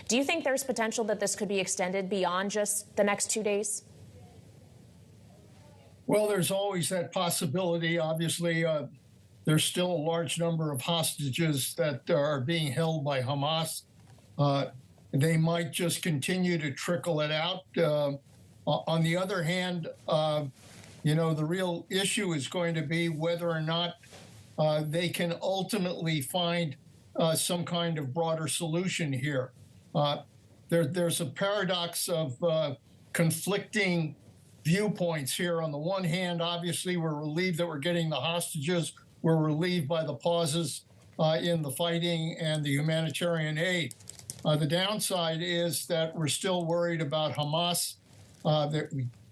Do you think there's potential that this could be extended beyond just the next 2 days? Well, there's always that possibility. Obviously, there's still a large number of hostages that are being held by Hamas. They might just continue to trickle it out. On the other hand, the real issue is going to be whether or not they can ultimately find some kind of broader solution here. There's a paradox of conflicting viewpoints here. On the one hand, obviously, we're relieved that we're getting the hostages. We're relieved by the pauses in the fighting and the humanitarian aid. The downside is that we're still worried about Hamas.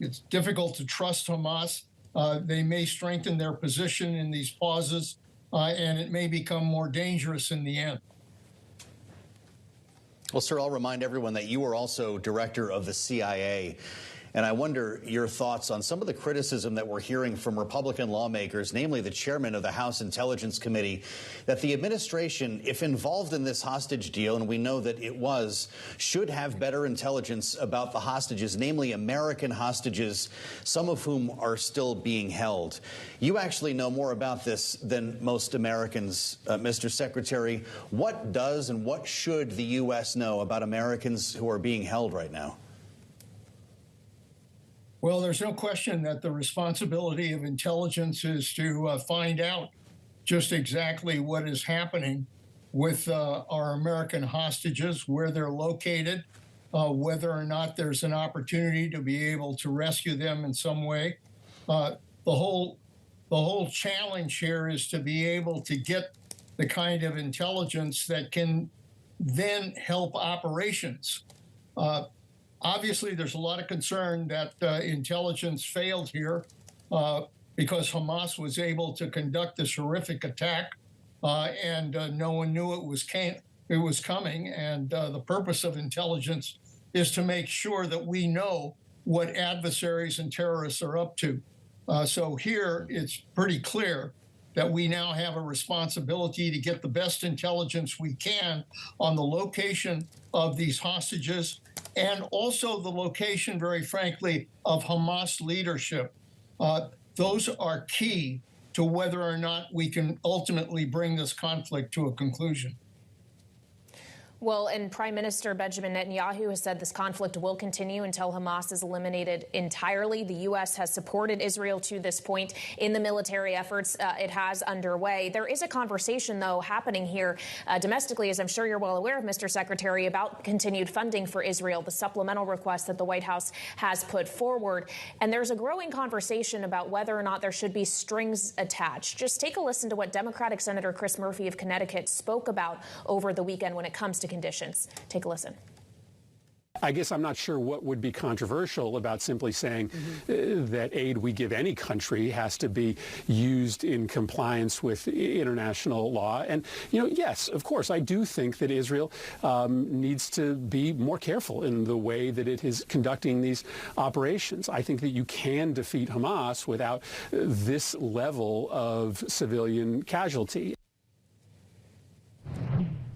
It's difficult to trust Hamas. They may strengthen their position in these pauses, and it may become more dangerous in the end. Well, sir, I'll remind everyone that you were also director of the CIA. And I wonder your thoughts on some of the criticism that we're hearing from Republican lawmakers, namely the chairman of the House Intelligence Committee, that the administration, if involved in this hostage deal, and we know that it was, should have better intelligence about the hostages, namely American hostages, some of whom are still being held. You actually know more about this than most Americans, Mr. Secretary. What does and what should the U.S. know about Americans who are being held right now? Well, there's no question that the responsibility of intelligence is to find out just exactly what is happening with our American hostages, where they're located, whether or not there's an opportunity to be able to rescue them in some way. The whole challenge here is to be able to get the kind of intelligence that can then help operations. Obviously, there's a lot of concern that intelligence failed here because Hamas was able to conduct this horrific attack, and no one knew it was coming. And the purpose of intelligence is to make sure that we know what adversaries and terrorists are up to. So here, it's pretty clear that we now have a responsibility to get the best intelligence we can on the location of these hostages, and also the location, very frankly, of Hamas leadership. Those are key to whether or not we can ultimately bring this conflict to a conclusion. Well, and Prime Minister Benjamin Netanyahu has said this conflict will continue until Hamas is eliminated entirely. The U.S. has supported Israel to this point in the military efforts it has underway. There is a conversation, though, happening here domestically, as I'm sure you're well aware of, Mr. Secretary, about continued funding for Israel, the supplemental request that the White House has put forward. And there's a growing conversation about whether or not there should be strings attached. Just take a listen to what Democratic Senator Chris Murphy of Connecticut spoke about over the weekend when it comes to conditions. Take a listen. I guess I'm not sure what would be controversial about simply saying that aid we give any country has to be used in compliance with international law. And, yes, of course, I do think that Israel needs to be more careful in the way that it is conducting these operations. I think that you can defeat Hamas without this level of civilian casualty.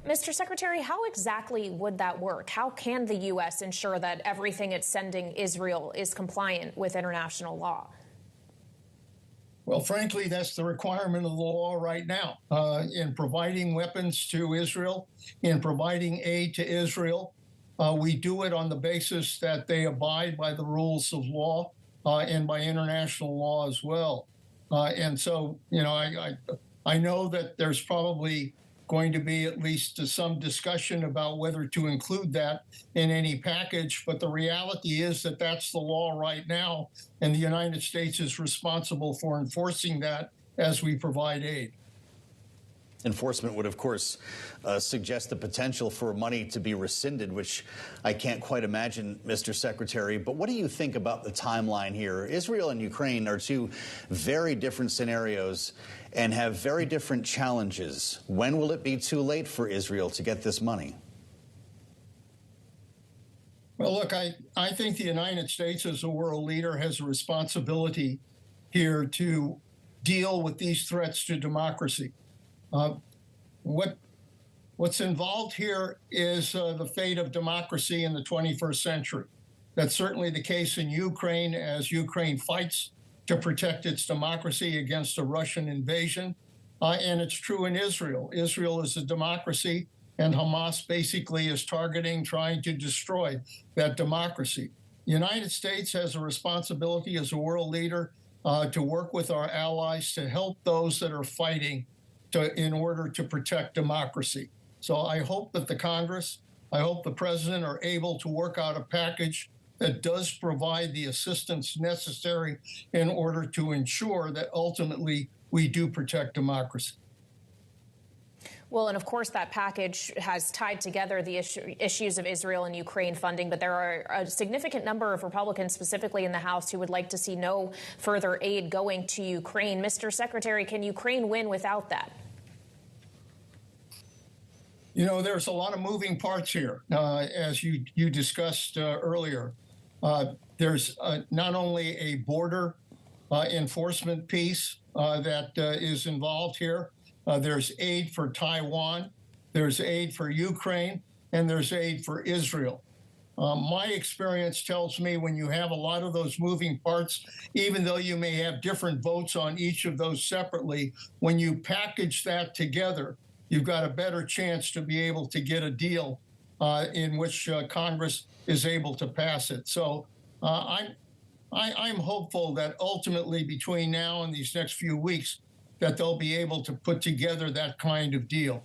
Mr. Secretary, how exactly would that work? How can the U.S. ensure that everything it's sending Israel is compliant with international law? Well, frankly, that's the requirement of the law right now. In providing weapons to Israel, in providing aid to Israel, we do it on the basis that they abide by the rules of law and by international law as well. And so, I know that there's probably going to be at least some discussion about whether to include that in any package. But the reality is that that's the law right now, and the United States is responsible for enforcing that as we provide aid. Enforcement would, of course, suggest the potential for money to be rescinded, which I can't quite imagine, Mr. Secretary. But what do you think about the timeline here? Israel and Ukraine are two very different scenarios and have very different challenges. When will it be too late for Israel to get this money? Well, look, I think the United States as a world leader has a responsibility here to deal with these threats to democracy. What What's involved here is the fate of democracy in the 21st century. That's certainly the case in Ukraine as Ukraine fights to protect its democracy against a Russian invasion. And it's true in Israel. Israel is a democracy, and Hamas basically is targeting, trying to destroy that democracy. The United States has a responsibility as a world leader to work with our allies to help those that are fighting in order to protect democracy. So I hope that the Congress, I hope the president are able to work out a package that does provide the assistance necessary in order to ensure that ultimately we do protect democracy. Well, and of course, that package has tied together the issues of Israel and Ukraine funding, but there are a significant number of Republicans, specifically in the House, who would like to see no further aid going to Ukraine. Mr. Secretary, can Ukraine win without that? You know, there's a lot of moving parts here, as you discussed earlier. There's not only a border enforcement piece that is involved here. There's aid for Taiwan, there's aid for Ukraine, and there's aid for Israel. My experience tells me when you have a lot of those moving parts, even though you may have different votes on each of those separately, when you package that together, you've got a better chance to be able to get a deal in which Congress is able to pass it. So I'm hopeful that ultimately between now and these next few weeks, that they'll be able to put together that kind of deal.